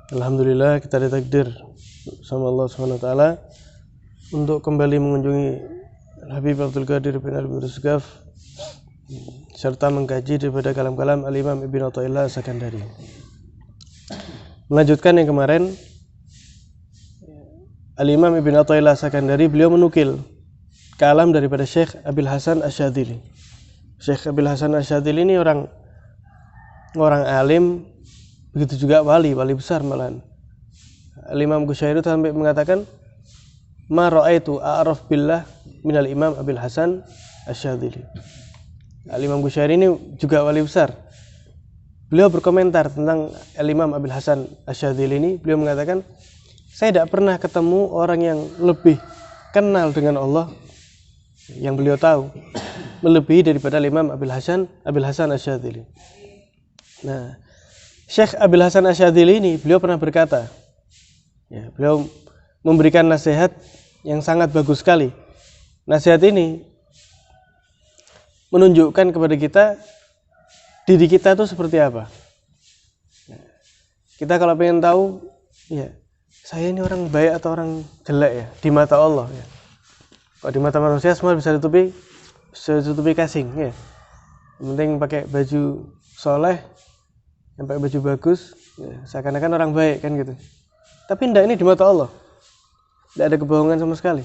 Alhamdulillah kita ditakdir sama Allah Subhanahu wa taala untuk kembali mengunjungi Habib Abdul Qadir bin Al-Mu'in Rizqaf serta mengkaji daripada kalam-kalam Al-Imam Ibn Athaillah As-Sakandari. Melanjutkan yang kemarin, Al-Imam Ibn Athaillah As-Sakandari beliau menukil kalam daripada Syekh Abil Hasan Asy-Syadzili. Syekh Abil Hasan Asy-Syadzili ini orang alim, begitu juga wali besar malahan. Al-Imam Qushairi sampai mengatakan, "Ma ra'aitu a'raf billah minal Imam Abil Hasan Asy-Syadzili." Al-Imam Qushairi ini juga wali besar. Beliau berkomentar tentang Al-Imam Abil Hasan Asy-Syadzili ini, beliau mengatakan, "Saya tidak pernah ketemu orang yang lebih kenal dengan Allah yang beliau tahu melebihi daripada Imam Abil Hasan Asy-Syadzili." Nah, Syekh Abil Hasan Asy-Syadzili ini beliau pernah berkata, beliau memberikan nasihat yang sangat bagus sekali. Nasihat ini menunjukkan kepada kita diri kita itu seperti apa. Kita kalau pengen tahu, saya ini orang baik atau orang jelek ya di mata Allah ya. Kalau di mata manusia semua bisa ditutupi casing ya. Yang penting pakai baju soleh, yang pakai baju bagus, seakan-akan orang baik kan gitu. Tapi tidak, ini di mata Allah tidak ada kebohongan sama sekali.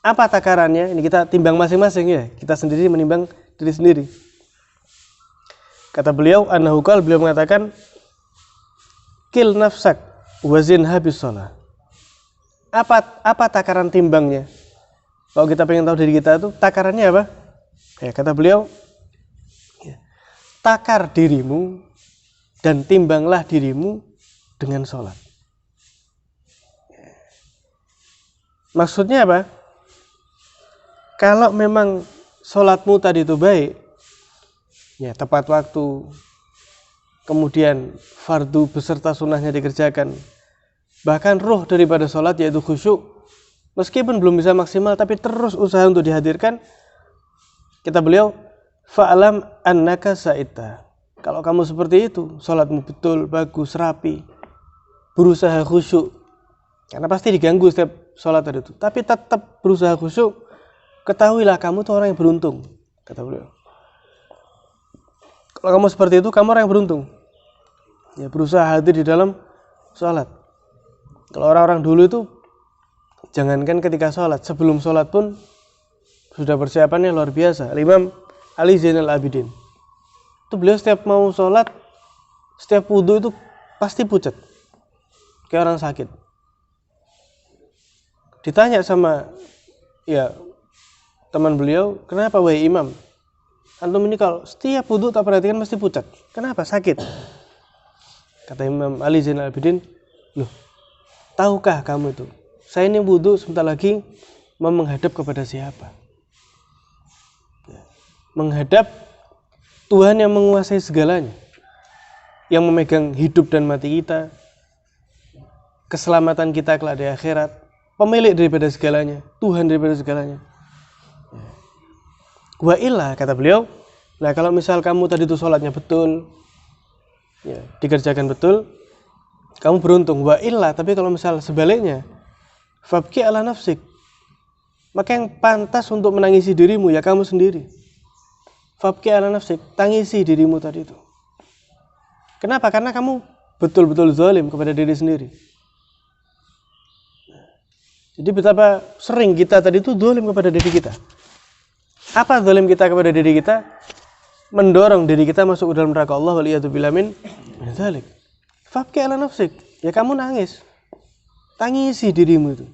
Apa takarannya? Ini kita timbang masing-masing ya. Kita sendiri menimbang diri sendiri. Kata beliau, beliau mengatakan, "Kil nafsak wazinha bisolah." Apa takaran timbangnya? Kalau kita pengen tahu diri kita itu, takarannya apa? Kata beliau, takar dirimu dan timbanglah dirimu dengan sholat. Maksudnya apa? Kalau memang sholatmu tadi itu baik, tepat waktu, kemudian fardu beserta sunnahnya dikerjakan, bahkan ruh daripada sholat yaitu khusyuk, meskipun belum bisa maksimal tapi terus usaha untuk dihadirkan, kata beliau, fa'alam annaka sa'ita. Kalau kamu seperti itu, sholatmu betul, bagus, rapi, berusaha khusyuk, karena pasti diganggu setiap sholat tadi itu, tapi tetap berusaha khusyuk, ketahuilah kamu itu orang yang beruntung, kata beliau. Kalau kamu seperti itu, kamu orang yang beruntung, berusaha hadir di dalam sholat. Kalau orang-orang dulu itu, jangankan ketika sholat, sebelum sholat pun sudah persiapannya luar biasa. Imam Ali Zainal Abidin itu beliau setiap mau sholat, setiap wudhu itu pasti pucat kayak orang sakit. Ditanya sama teman beliau, kenapa wahai imam, antum ini kalau setiap wudhu tak perhatikan mesti pucat, kenapa, sakit? Kata Imam Ali Zainal Abidin, loh, tahukah kamu itu, saya ini wudhu sebentar lagi mau menghadap kepada siapa? Menghadap Tuhan yang menguasai segalanya, yang memegang hidup dan mati kita, keselamatan kita kelak di akhirat, pemilik daripada segalanya, Tuhan daripada segalanya. Wa illa, kata beliau, nah kalau misal kamu tadi itu sholatnya betul, dikerjakan betul, kamu beruntung. Wa illa, tapi kalau misal sebaliknya, fabki ala nafsik, maka yang pantas untuk menangisi dirimu ya kamu sendiri. Fabki ala nafsik, tangisi dirimu tadi itu. Kenapa? Karena kamu betul-betul zalim kepada diri sendiri. Jadi betapa sering kita tadi itu zalim kepada diri kita. Apa zalim kita kepada diri kita? Mendorong diri kita masuk ke dalam neraka Allah, waliyadzubillah min dzalik. Fabki ala nafsik, ya kamu nangis, tangisi dirimu itu.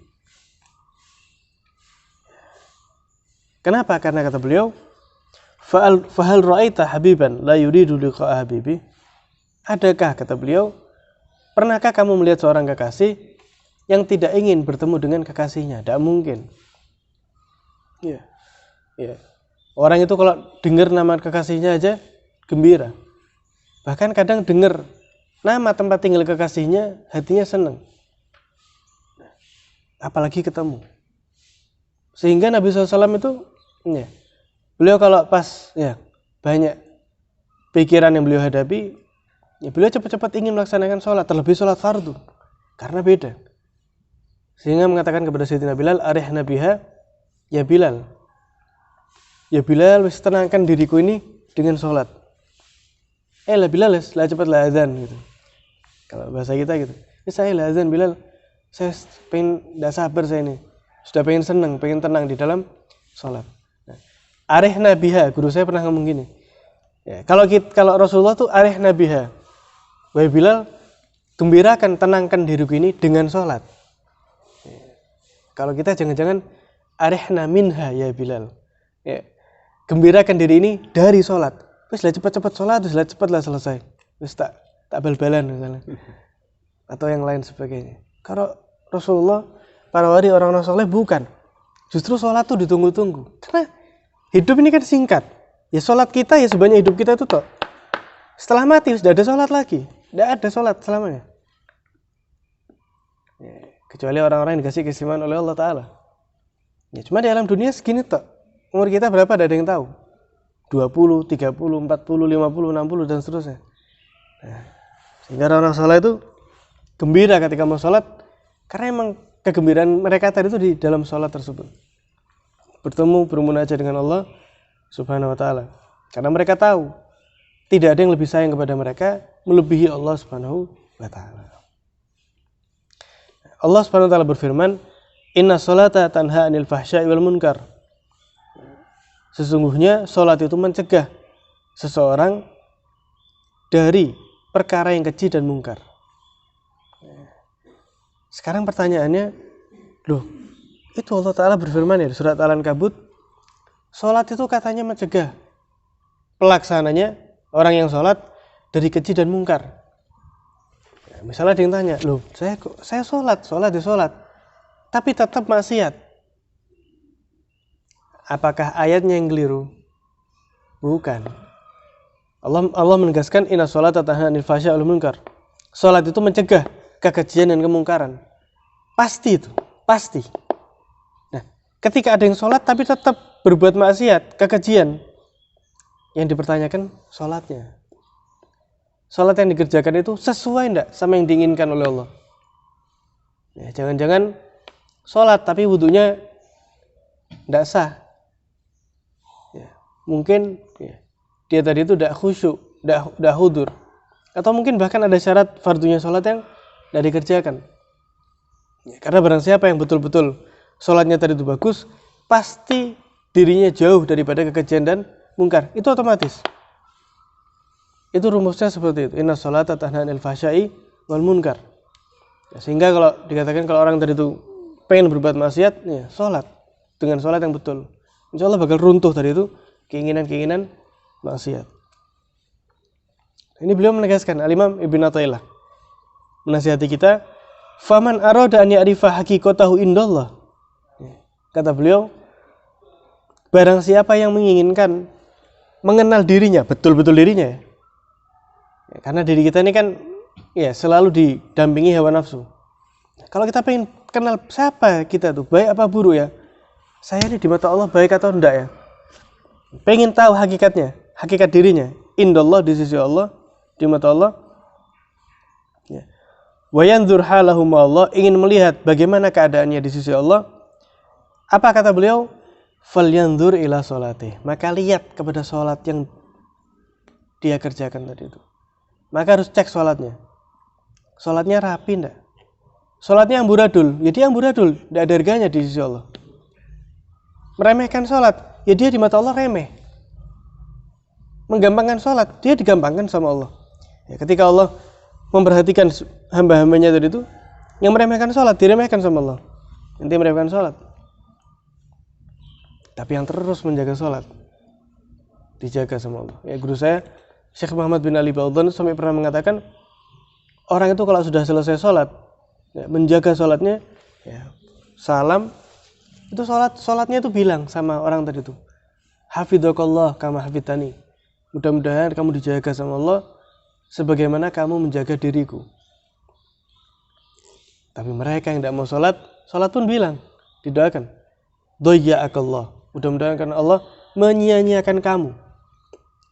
Kenapa? Karena kata beliau, fahal ra'aita habiban la yuridu liqa'a habibi. Adakah, kata beliau, pernahkah kamu melihat seorang kekasih yang tidak ingin bertemu dengan kekasihnya? Tidak mungkin. Orang itu kalau dengar nama kekasihnya aja gembira. Bahkan kadang dengar nama tempat tinggal kekasihnya hatinya senang. Apalagi ketemu. Sehingga Nabi SAW itu beliau kalau pas banyak pikiran yang beliau hadapi, Ya, beliau cepat-cepat ingin melaksanakan sholat, terlebih sholat fardu, karena beda. Sehingga mengatakan kepada Sayyidina Bilal, arihna biha, ya Bilal, wis tenangkan diriku ini dengan sholat. Lah Bilal, lah cepatlah azan gitu. Kalau bahasa kita gitu. Saya lah azan Bilal, saya pengen, tidak sabar saya ini, sudah pengen senang, pengen tenang di dalam sholat. Arihna biha, guru saya pernah ngomong gini. Ya, kalau Rasulullah tuh arihna biha, wahai Bilal, gembirakan, tenangkan diriku ini dengan sholat. Ya. Kalau kita jangan-jangan arihna minha ya Bilal. Ya. Gembirakan diri ini dari sholat. Terus lah cepat-cepat sholat, terus lah cepatlah selesai. Terus tak bal-balan misalnya. Atau yang lain sebagainya. Kalau Rasulullah, para wali orang-orang soleh bukan. Justru sholat tuh ditunggu-tunggu. Karena hidup ini kan singkat. Ya sholat kita ya sebanyak hidup kita itu toh. Setelah mati sudah ada sholat lagi. Tidak ada sholat selamanya. Ya, kecuali orang-orang yang dikasih keistimewaan oleh Allah Ta'ala. Ya, cuma di alam dunia segini toh. Umur kita berapa ada yang tahu. 20, 30, 40, 50, 60 dan seterusnya. Nah, sehingga orang-orang sholat itu gembira ketika mau sholat. Karena emang kegembiraan mereka tadi itu di dalam sholat tersebut. Bertemu, bermunajat dengan Allah Subhanahu wa ta'ala. Karena mereka tahu tidak ada yang lebih sayang kepada mereka melebihi Allah Subhanahu wa ta'ala. Allah Subhanahu wa ta'ala berfirman, "Inna sholata tanha 'anil fahsya'i wal munkar." Sesungguhnya sholat itu mencegah seseorang dari perkara yang keji dan mungkar. Sekarang pertanyaannya, loh, itu Allah Ta'ala berfirman ya di surat Al-Ankabut, sholat itu katanya mencegah pelaksananya orang yang sholat dari keji dan mungkar. Ya, misalnya ada yang tanya, loh, saya sholat, tapi tetap maksiat. Apakah ayatnya yang keliru? Bukan. Allah menegaskan, inna sholata tanha 'anil fahsya'i wal munkar. Sholat itu mencegah kekejian dan kemungkaran. Pasti itu, pasti. Nah, ketika ada yang sholat tapi tetap berbuat maksiat, kekejian, yang dipertanyakan sholatnya. Sholat yang dikerjakan itu sesuai enggak sama yang diinginkan oleh Allah? Ya, jangan-jangan sholat tapi wudunya enggak sah. Ya, mungkin ya, dia tadi itu enggak khusyuk, enggak hudur. Atau mungkin bahkan ada syarat fardunya sholat yang enggak dikerjakan. Ya, karena barang siapa yang betul-betul sholatnya tadi itu bagus, pasti dirinya jauh daripada kekejian dan mungkar. Itu otomatis. Itu rumusnya seperti itu. Inna sholata tanha 'anil fahsya'i wal munkar. Ya, sehingga kalau dikatakan kalau orang tadi itu pengen berbuat maksiat, ya sholat dengan sholat yang betul, insya Allah bakal runtuh tadi itu keinginan-keinginan maksiat. Ini beliau menegaskan, Al-Imam Ibn Athaillah menasihati kita, faman arada an ya'rifa haqiqatahu indallah. Kata beliau, barang siapa yang menginginkan mengenal dirinya, betul-betul dirinya ya. Karena diri kita ini kan ya selalu didampingi hawa nafsu. Kalau kita pengen kenal siapa kita tuh, baik apa buruk ya, saya ini di mata Allah baik atau enggak ya, pengen tahu hakikatnya, hakikat dirinya, indallah, di sisi Allah, di mata Allah ya. Wa yanzur halahu ma Allah, ingin melihat bagaimana keadaannya di sisi Allah. Apa kata beliau? Falyanzur ila sholati, maka lihat kepada sholat yang dia kerjakan tadi itu. Maka harus cek sholatnya. Sholatnya rapi enggak? Sholatnya amburadul, ya dia amburadul, enggak ada harganya di sisi Allah. Meremehkan sholat, ya dia di mata Allah remeh. Menggampangkan sholat, dia digampangkan sama Allah. Ya, ketika Allah memperhatikan hamba-hambanya tadi itu, yang meremehkan sholat, diremehkan sama Allah. Nanti meremehkan sholat. Tapi yang terus menjaga sholat, dijaga sama Allah. Ya, guru saya, Syekh Muhammad bin Ali Baudhan, sampai pernah mengatakan, orang itu kalau sudah selesai sholat, ya, menjaga sholatnya, ya, salam, itu sholatnya itu bilang sama orang tadi itu, hafidhakallah kama hafidhani. Mudah-mudahan kamu dijaga sama Allah, sebagaimana kamu menjaga diriku. Tapi mereka yang tidak mau sholat pun bilang, didoakan, doyya'akallah. Mudah-mudahan karena Allah menyia-nyiakan kamu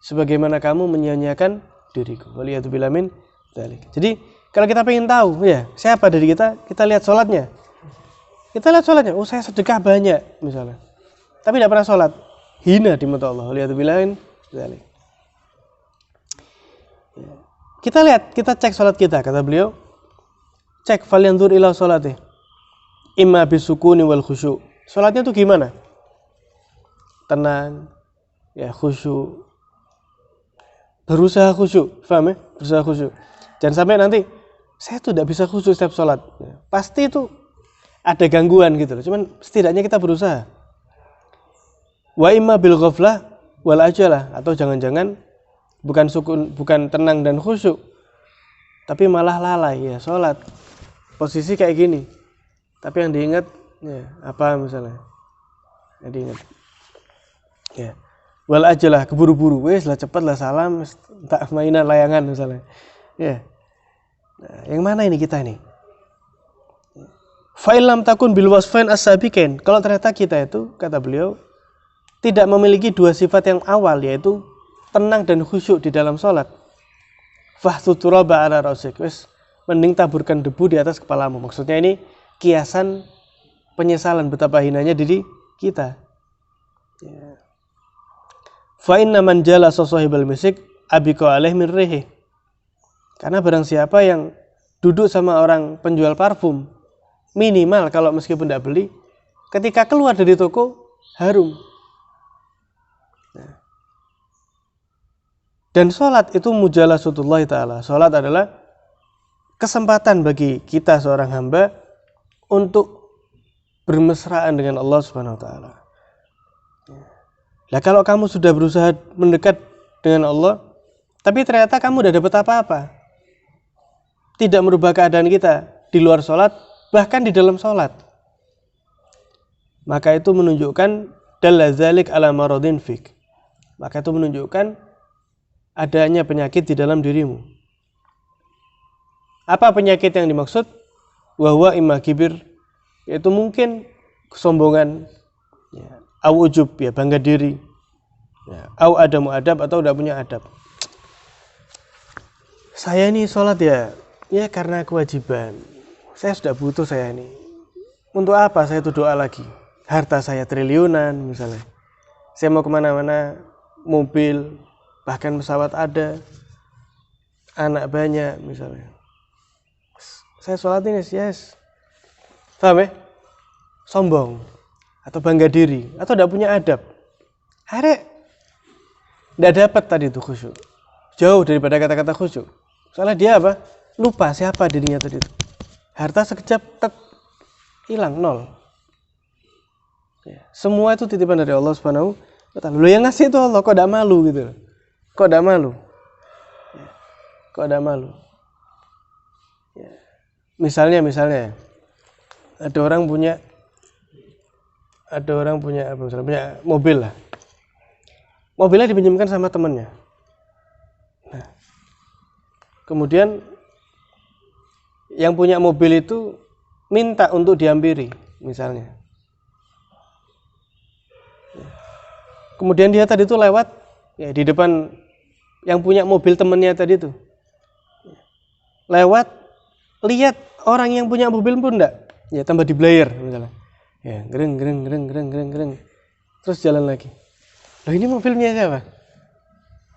sebagaimana kamu menyia-nyiakan diriku. Waliyatubillah min dzalik. Jadi kalau kita pengen tahu ya siapa dari kita lihat sholatnya. Kita lihat sholatnya, oh saya sedekah banyak misalnya, tapi tidak pernah sholat, hina di mata Allah. Waliyatubillah min dzalik. Kita lihat, kita cek sholat kita, kata beliau, cek falyanzur ila sholati imma bisukuni wal khusyuk. Sholatnya tuh gimana? Tenang, ya khusyuk, berusaha khusyuk, paham ya? Berusaha khusyuk. Jangan sampai nanti saya tuh tidak bisa khusyuk setiap sholat. Ya, pasti itu ada gangguan gitu loh. Cuman setidaknya kita berusaha. Wa imma bil ghaflah wal ajalah, atau jangan-jangan bukan sukun, bukan tenang dan khusyuk, tapi malah lalai ya sholat. Posisi kayak gini. Tapi yang diingat ya apa misalnya? Yang diingat. Ya. Wal ajalah, keburu-buru, wes lah cepat lah salam, tak mainan layangan misalnya. Ya. Nah, yang mana ini kita ini? Fa illam takun bil wasfain as-sabiqain. Kalau ternyata kita itu, kata beliau, tidak memiliki dua sifat yang awal, yaitu tenang dan khusyuk di dalam sholat. Fahtut turaba ala rasik. Wes, mending taburkan debu di atas kepalamu. Maksudnya ini kiasan penyesalan betapa hinanya diri kita. Ya. Fa inna man jala sahibal misik abiqa alaih min rihi. Karena barang siapa yang duduk sama orang penjual parfum, minimal kalau meskipun tidak beli, ketika keluar dari toko harum. Nah. Dan sholat itu mujalasatullah ta'ala. Sholat adalah kesempatan bagi kita seorang hamba untuk bermesraan dengan Allah Subhanahu wa ta'ala. Nah, kalau kamu sudah berusaha mendekat dengan Allah, tapi ternyata kamu tidak dapat apa-apa, tidak merubah keadaan kita di luar sholat, bahkan di dalam sholat, maka itu menunjukkan dalla dzalik ala maradin fik. Maka itu menunjukkan adanya penyakit di dalam dirimu. Apa penyakit yang dimaksud? Wa huwa imma kibir, yaitu mungkin kesombongan, ya, au ujub, ya bangga diri, ya, au adamu adab, atau tidak punya adab. Saya ini sholat ya karena kewajiban. Saya sudah butuh saya ini. Untuk apa saya itu doa lagi? Harta saya triliunan misalnya. Saya mau kemana-mana, mobil, bahkan pesawat ada, anak banyak misalnya. Saya sholat ini yes. Paham ya? Sombong. Atau bangga diri. Atau tidak punya adab. Akhirnya tidak dapat tadi itu khusyuk. Jauh daripada kata-kata khusyuk. Soalnya dia apa? Lupa siapa dirinya tadi itu. Harta sekejap hilang, nol. Ya. Semua itu titipan dari Allah Subhanahu wa ta'ala. Lu yang ngasih itu Allah, kok tidak malu gitu. Kok tidak malu? Ya. Kok tidak malu? Ya. Misalnya ada orang punya apa misalnya, punya mobil lah. Mobilnya dipinjamkan sama temannya. Nah, kemudian yang punya mobil itu minta untuk dihampiri, misalnya. Kemudian dia tadi itu lewat ya di depan yang punya mobil temannya tadi itu. Lewat, lihat orang yang punya mobil pun enggak. Ya tambah diblayer misalnya. Ya, gereng. Terus jalan lagi. Loh ini mobilnya siapa?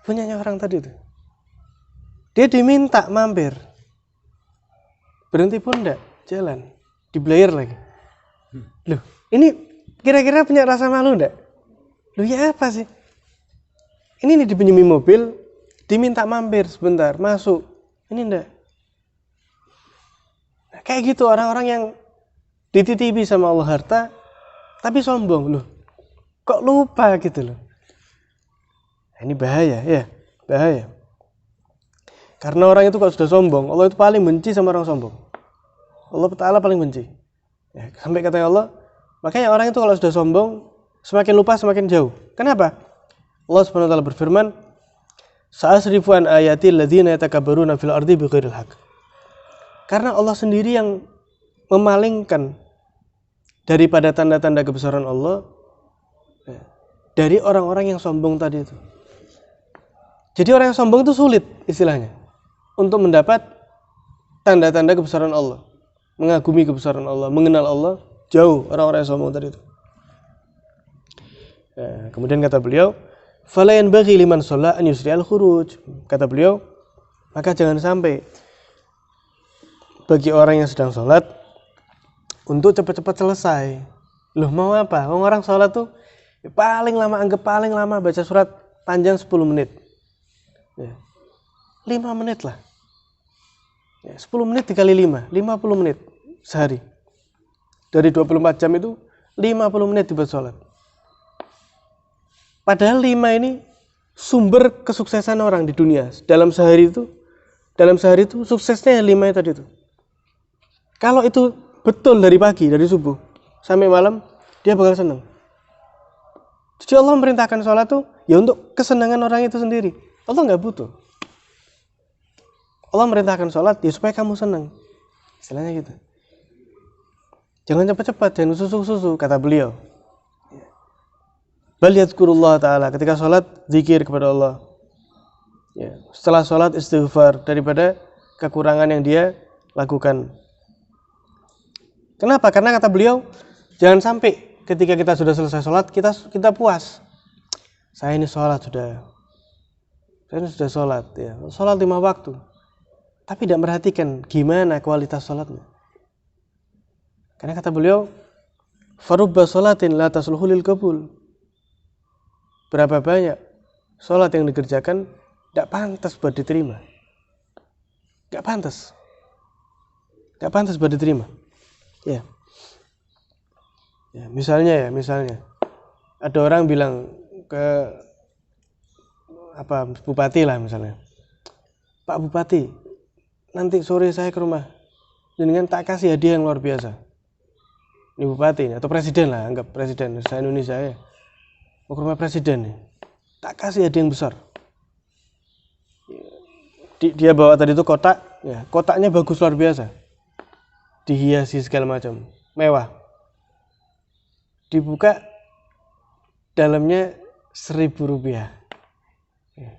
Punyanya orang tadi itu. Dia diminta mampir. Berhenti pun enggak, jalan. Diblayer lagi. Loh, ini kira-kira punya rasa malu enggak? Loh ya apa sih? Ini nih dipinjami mobil, diminta mampir sebentar, masuk. Ini enggak. Nah, kayak gitu orang-orang yang dititipi sama Allah harta, tapi sombong. Loh, kok lupa gitu loh. Nah, ini bahaya ya, bahaya. Karena orang itu kalau sudah sombong, Allah itu paling benci sama orang sombong. Allah Ta'ala paling benci. Ya, sampai kata Allah, makanya orang itu kalau sudah sombong, semakin lupa semakin jauh. Kenapa? Allah Subhanahu wa ta'ala berfirman, "Sa'asrifu an ayati alladziina yatakabbaruna fil ardi bighairil haqq." Karena Allah sendiri yang memalingkan daripada tanda-tanda kebesaran Allah dari orang-orang yang sombong tadi itu. Jadi orang yang sombong itu sulit istilahnya untuk mendapat tanda-tanda kebesaran Allah, mengagumi kebesaran Allah, mengenal Allah. Jauh orang-orang yang sombong tadi itu. Nah, kemudian kata beliau, fala yanbaghi liman shalla an yusri'al khuruj. Kata beliau, maka jangan sampai bagi orang yang sedang sholat untuk cepat-cepat selesai. Loh, mau apa? Orang sholat tuh paling lama, anggap paling lama baca surat panjang 10 menit. Ya. 5 menit lah. Ya, 10 menit dikali 5, 50 menit sehari. Dari 24 jam itu 50 menit dibuat sholat. Padahal 5 ini sumber kesuksesan orang di dunia. Dalam sehari itu suksesnya 5 itu tadi itu. Kalau itu betul dari pagi, dari subuh sampai malam, dia bakal senang. Jadi Allah memerintahkan sholat tuh ya untuk kesenangan orang itu sendiri. Allah nggak butuh. Allah merintahkan sholat ya supaya kamu senang. Istilahnya gitu. Jangan cepat-cepat, jangan susu-susu, kata beliau. Bal yadhkurullah ta'ala, ketika sholat zikir kepada Allah. Ya, setelah sholat istighfar daripada kekurangan yang dia lakukan. Kenapa? Karena kata beliau, jangan sampai ketika kita sudah selesai sholat kita puas. Saya ini sholat sudah sholat ya, sholat 5 waktu. Tapi tidak merhatikan gimana kualitas sholatnya. Karena kata beliau, farubba sholatin la tasluhu lil qabul. Berapa banyak sholat yang dikerjakan tidak pantas buat diterima. Tidak pantas buat diterima. Ya. Ya, misalnya ada orang bilang ke bupati lah misalnya, Pak Bupati, nanti sore saya ke rumah, jenengan tak kasih hadiah yang luar biasa. Ini bupati atau presiden lah, anggap presiden Indonesia ya, mau ke rumah presiden nih, tak kasih hadiah yang besar. Dia bawa tadi itu kotak, ya kotaknya bagus luar biasa, dihiasi segala macam, mewah. Dibuka dalamnya 1.000 rupiah.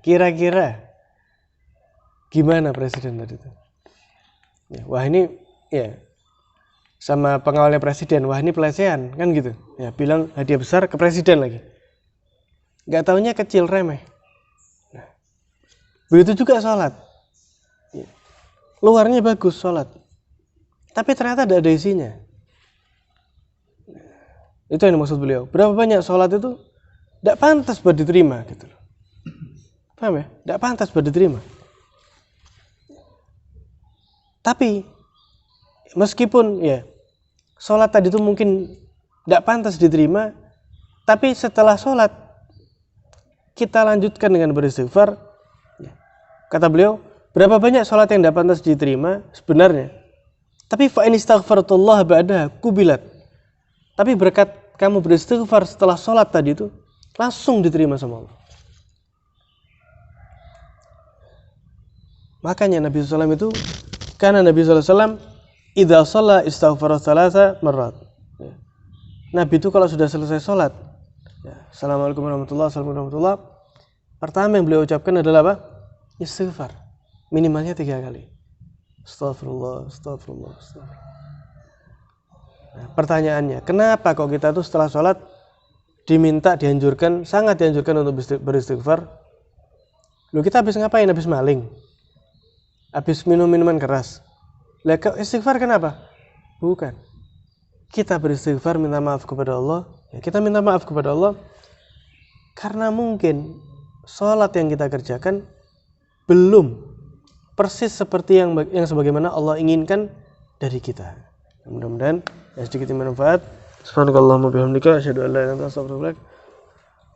Kira-kira gimana presiden tadi itu? Ya, wah ini ya sama pengawalnya presiden, wah ini pelecehan kan gitu. Ya bilang hadiah besar ke presiden lagi. Gak taunya kecil remeh. Nah, begitu juga sholat. Ya, luarnya bagus sholat, tapi ternyata tidak ada isinya. Itu yang dimaksud beliau. Berapa banyak sholat itu tidak pantas buat diterima gitu. Paham ya? Tidak pantas buat diterima. Tapi meskipun ya sholat tadi itu mungkin tidak pantas diterima, tapi setelah sholat kita lanjutkan dengan beristighfar. Kata beliau, berapa banyak sholat yang tidak pantas diterima sebenarnya. Tapi fa in istaghfartullah ba'daha kubilat. Tapi berkat kamu beristighfar setelah sholat tadi itu langsung diterima sama Allah. Makanya Nabi SAW itu, karena Nabi SAW idza shalla istaghfara thalatha marrat. Nabi itu kalau sudah selesai sholat, ya, Assalamualaikum warahmatullahi wabarakatuh, pertama yang beliau ucapkan adalah apa? Istighfar. Minimalnya 3 kali. Astagfirullah. Nah, pertanyaannya, kenapa kok kita tuh setelah sholat sangat dianjurkan untuk beristighfar? Loh, kita habis ngapain? Habis maling? Habis minum minuman keras? Lah, istighfar kenapa? Bukan. Kita beristighfar minta maaf kepada Allah. Ya, kita minta maaf kepada Allah karena mungkin sholat yang kita kerjakan belum persis seperti yang sebagaimana Allah inginkan dari kita. Mudah-mudahan ya sedikit bermanfaat. Subhanakallahumma bihamdika asyhadu an la ilaha illa anta astaghfiruka wa atubu ilaik.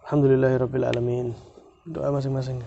Alhamdulillahirabbil alamin. Doa masing-masing.